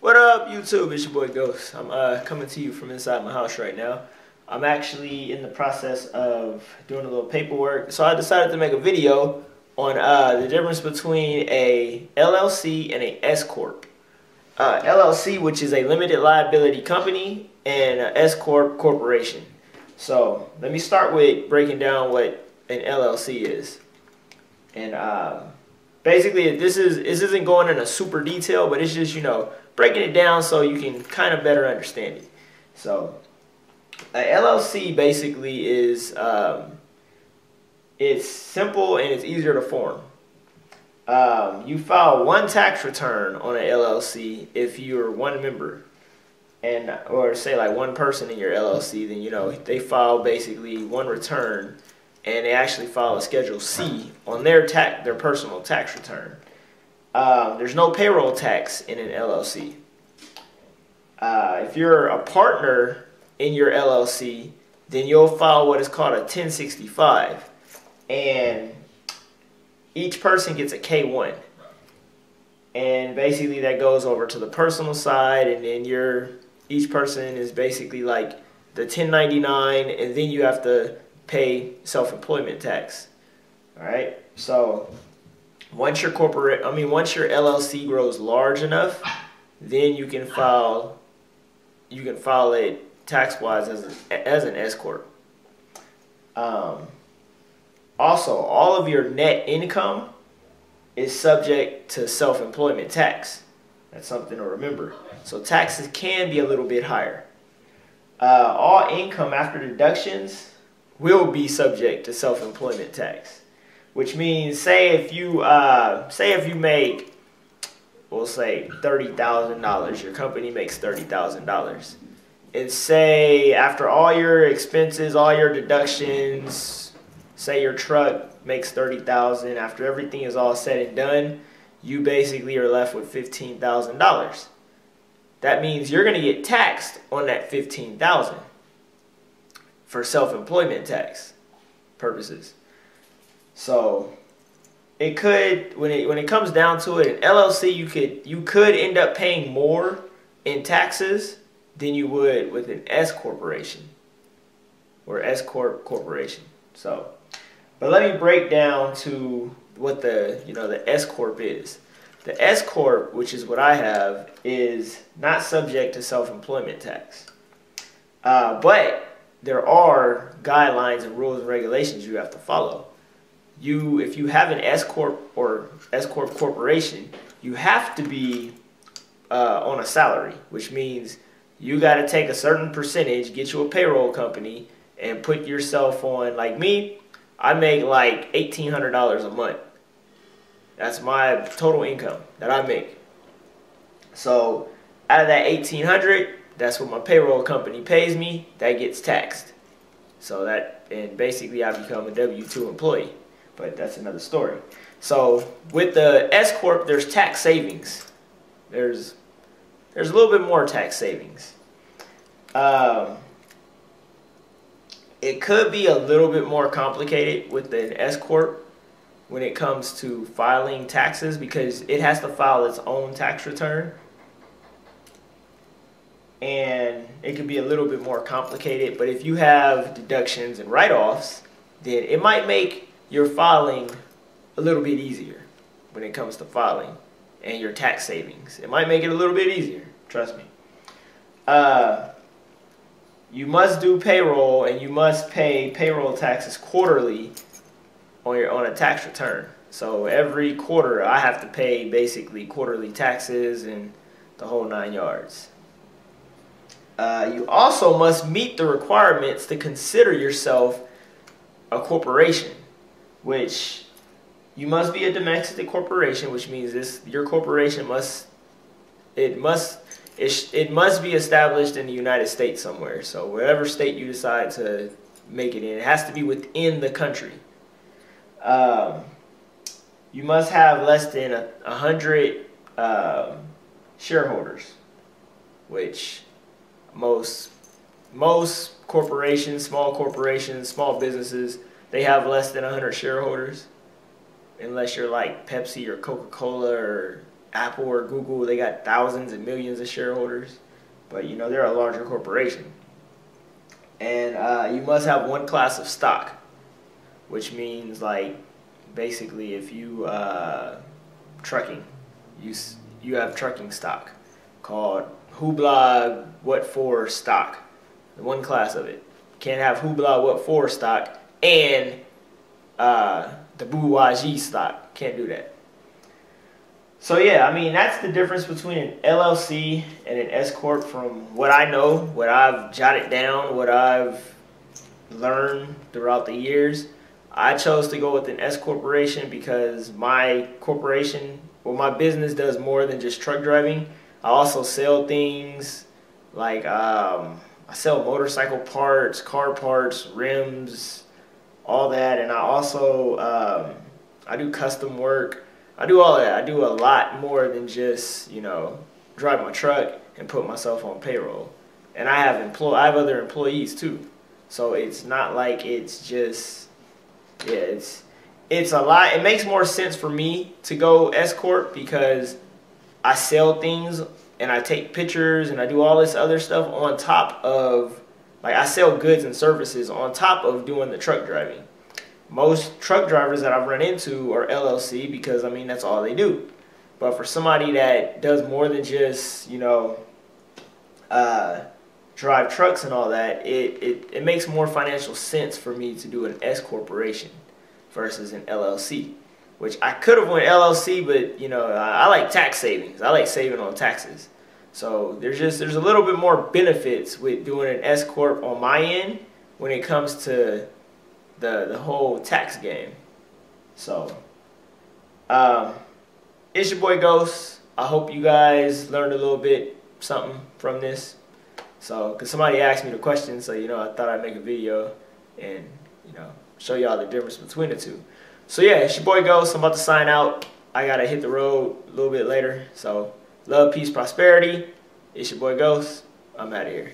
What up, YouTube? It's your boy Ghost. I'm coming to you from inside my house right now. I'm actually in the process of doing a little paperwork, so I decided to make a video on the difference between a LLC and a S-Corp. LLC, which is a limited liability company, and a S-Corp corporation. So let me start with breaking down what an LLC is. And basically, this isn't going into super detail, but it's just, breaking it down so you can kind of better understand it. So a LLC basically is it's simple and it's easier to form. You file one tax return on an LLC if you're one member, or say like one person in your LLC. Then they file basically one return, and they actually file a Schedule C on their personal tax return. There's no payroll tax in an LLC. If you're a partner in your LLC, then you'll file what is called a 1065, and each person gets a K1, and basically that goes over to the personal side, and then each person is basically like the 1099, and then you have to pay self-employment tax. All right, so once your LLC grows large enough, then you can file it tax-wise as an S-Corp. Also, all of your net income is subject to self-employment tax. That's something to remember. So taxes can be a little bit higher. All income after deductions will be subject to self-employment tax, which means say if you make, we'll say $30,000, your company makes $30,000, and say after all your expenses, all your deductions, say your truck makes $30,000, after everything is all said and done, you basically are left with $15,000. That means you're going to get taxed on that $15,000 for self-employment tax purposes. So it could, when it comes down to it, an LLC, you could end up paying more in taxes than you would with an S corporation or S-Corp corporation. So, but let me break down to what the S-Corp is. The S-Corp, which is what I have, is not subject to self-employment tax. But there are guidelines and rules and regulations you have to follow. If you have an S-Corp or S-Corp corporation, you have to be on a salary, which means you got to take a certain percentage, get you a payroll company, and put yourself on. Like me, I make like $1,800 a month. That's my total income that I make. So out of that $1,800, that's what my payroll company pays me. That gets taxed. And basically I become a W-2 employee. But that's another story. So with the S-Corp, there's tax savings. There's a little bit more tax savings. It could be a little bit more complicated with an S-Corp when it comes to filing taxes, because it has to file its own tax return. And it can be a little bit more complicated, but if you have deductions and write-offs, then it might make your filing a little bit easier when it comes to filing and your tax savings. It might make it a little bit easier, trust me. You must do payroll, and you must pay payroll taxes quarterly on a tax return. So every quarter I have to pay basically quarterly taxes and the whole 9 yards. You also must meet the requirements to consider yourself a corporation, which you must be a domestic corporation, which means your corporation must be established in the United States somewhere. So whatever state you decide to make it in, it has to be within the country. You must have less than 100 shareholders, which most corporations, small businesses, they have less than 100 shareholders, unless you're like Pepsi or Coca-Cola or Apple or Google, they got thousands and millions of shareholders, but you know, they're a larger corporation. And you must have one class of stock, which means like basically if you trucking, you have trucking stock called Hoopla what for stock, the one class of it. Can't have Hoopla what for stock and the Bouwagie stock. Can't do that. So yeah, I mean, that's the difference between an LLC and an S-Corp from what I know, what I've jotted down, what I've learned throughout the years. I chose to go with an S-Corporation because my corporation, well, my business does more than just truck driving. I also sell things like I sell motorcycle parts, car parts, rims, all that. And I also I do custom work. I do all that. I do a lot more than just, you know, drive my truck and put myself on payroll. And I have other employees too. So it's not like it's just, yeah, it's a lot. It makes more sense for me to go S-Corp because I sell things and I take pictures and I do all this other stuff on top of, like, I sell goods and services on top of doing the truck driving. Most truck drivers that I've run into are LLC because, I mean, that's all they do. But for somebody that does more than just, you know, drive trucks and all that, it makes more financial sense for me to do an S-Corporation versus an LLC. Which I could have went LLC, but, you know, I like tax savings. I like saving on taxes. So there's a little bit more benefits with doing an S-Corp on my end when it comes to the whole tax game. So it's your boy Ghost. I hope you guys learned a little bit something from this. So, because somebody asked me the question, so, you know, I thought I'd make a video and, you know, show y'all the difference between the two. So yeah, it's your boy Ghost. I'm about to sign out. I gotta hit the road a little bit later. So love, peace, prosperity. It's your boy Ghost. I'm out of here.